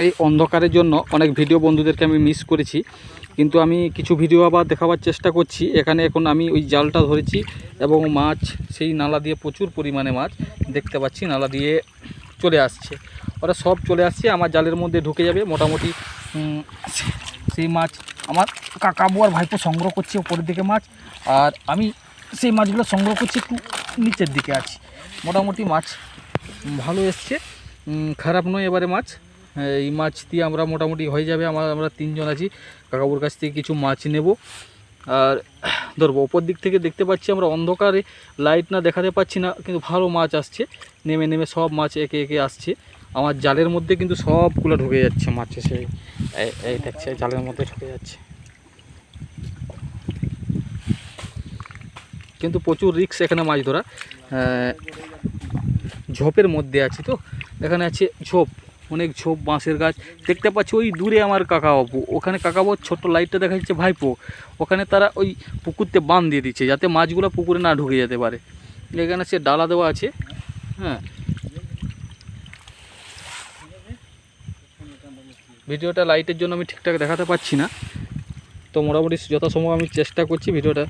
এই অন্ধকারের জন্য অনেক ভিডিও বন্ধুদেরকে আমি মিস করেছি, কিন্তু আমি কিছু ভিডিও আবার দেখাবার চেষ্টা করছি। এখানে এখন আমি ওই জালটা ধরেছি এবং মাছ সেই নালা দিয়ে প্রচুর পরিমাণে মাছ দেখতে পাচ্ছি নালা দিয়ে চলে আসছে। ওরা সব চলে আসছে আমার জালের মধ্যে ঢুকে যাবে মোটামুটি। সেই মাছ আমার কাকাবু আর ভাইপো সংগ্রহ করছে উপরের দিকে মাছ, আর আমি সেই মাছগুলো সংগ্রহ করছি একটু নিচের দিকে আছি। মোটামুটি মাছ ভালো এসছে, খারাপ নয় এবারে মাছ। এই মাছ দিয়ে আমরা মোটামুটি হয়ে যাবে। আমরা 3 জন আছি, কাকাবুর কাছ থেকে কিছু মাছ নেব আর ধরবো। ওপর দিক থেকে দেখতে পাচ্ছি আমরা অন্ধকারে লাইট না দেখাতে পাচ্ছি না, কিন্তু ভালো মাছ আসছে। নেমে নেমে সব মাছ একে একে আসছে আমার জালের মধ্যে, কিন্তু সবগুলো ঢুকে যাচ্ছে মাছ এসে। এই দেখছে জালের মধ্যে ঢুকে যাচ্ছে, কিন্তু প্রচুর রিস্ক এখানে মাছ ধরা। ঝোপের মধ্যে আছি তো, এখানে আছে ঝোপ, অনেক ঝোপ, বাঁশের গাছ দেখতে পাচ্ছি। ওই দূরে আমার কাকাবাবু, ওখানে কাকাবাবুর ছোট্ট লাইটটা দেখা যাচ্ছে ভাইপো, ওখানে তারা ওই পুকুরতে বাঁধ দিয়ে দিচ্ছে যাতে মাছগুলো পুকুরে না ঢুকে যেতে পারে। এখানে সে ডালা দেওয়া আছে। হ্যাঁ, ভিডিওটা লাইটের জন্য আমি ঠিকঠাক দেখাতে পাচ্ছি না, তো মোটামুটি যথাসম্ভব আমি চেষ্টা করছি ভিডিওটা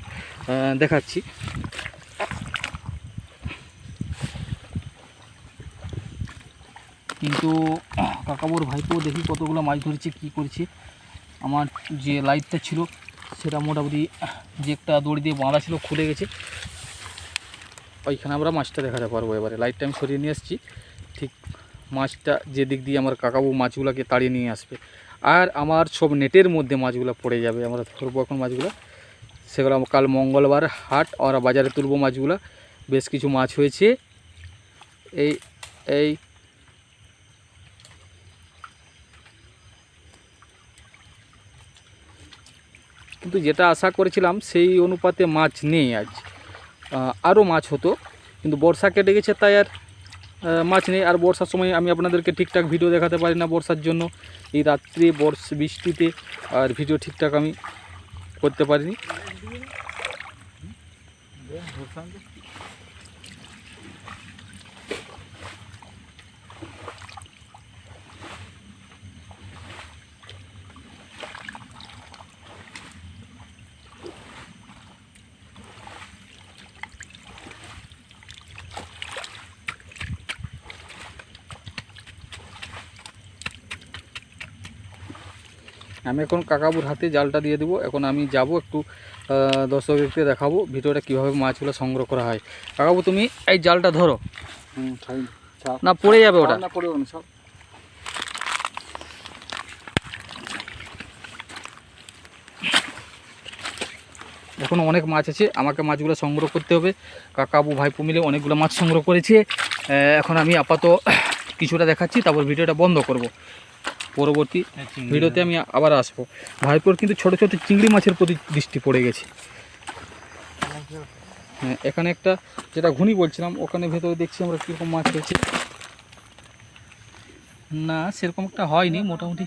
দেখাচ্ছি। কিন্তু কাকাবুর ভাইপো দেখি কতগুলো মাছ ধরেছে, কী করছে। আমার যে লাইটটা ছিল সেটা মোটামুটি যে একটা দড়ি দিয়ে বাঁধা ছিল খুলে গেছে, ওইখানে আমরা মাছটা দেখাতে পারবো। এবারে লাইটটা আমি সরিয়ে নিয়ে আসছি, ঠিক মাছটা যে দিক দিয়ে আমার কাকাবু মাছগুলোকে তাড়িয়ে নিয়ে আসবে। আর আমার সব নেটের মধ্যে মাছগুলো পড়ে যাবে, আমরা ধরবো এখন মাছগুলো। সেগুলো কাল মঙ্গলবার হাট, ওরা বাজারে তুলবো মাছগুলো। বেশ কিছু মাছ হয়েছে। এই এই কিন্তু যেটা আশা করেছিলাম সেই অনুপাতে মাছ নেই আজ। আরও মাছ হতো, কিন্তু বর্ষা কেটে গেছে তাই আর মাছ নেই। আর বর্ষার সময় আমি আপনাদেরকে ঠিকঠাক ভিডিও দেখাতে পারি না বর্ষার জন্য। এই রাত্রে বৃষ্টিতে আর ভিডিও ঠিকঠাক আমি করতে পারিনি। আমি এখন কাকাবুর হাতে জালটা দিয়ে দেবো। এখন আমি যাব একটু দর্শকদেরকে দেখাবো ভিডিওটা কীভাবে মাছগুলো সংগ্রহ করা হয়। কাকাবু তুমি এই জালটা ধরো। না পড়ে যাবে ওটা, না পড়ে যাবে সব। এখন অনেক মাছ আছে, আমাকে মাছগুলো সংগ্রহ করতে হবে। কাকাবু ভাইপো মিলে অনেকগুলো মাছ সংগ্রহ করেছে। এখন আমি আপাতত কিছুটা দেখাচ্ছি, তারপর ভিডিওটা বন্ধ করব। পরবর্তী ভিডিওতে আমি আবার আসবো। ভাইপোর কিন্তু ছোট ছোট চিংড়ি মাছের প্রতি দৃষ্টি পড়ে গেছে। হ্যাঁ, এখানে একটা যেটা ঘুনি বলছিলাম, ওখানে ভেতরে দেখছি আমরা কীরকম মাছ হয়েছে। না সেরকম একটা হয়নি, মোটামুটি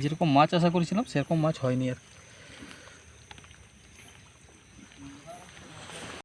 যেরকম মাছ আশা করেছিলাম সেরকম মাছ হয়নি আর।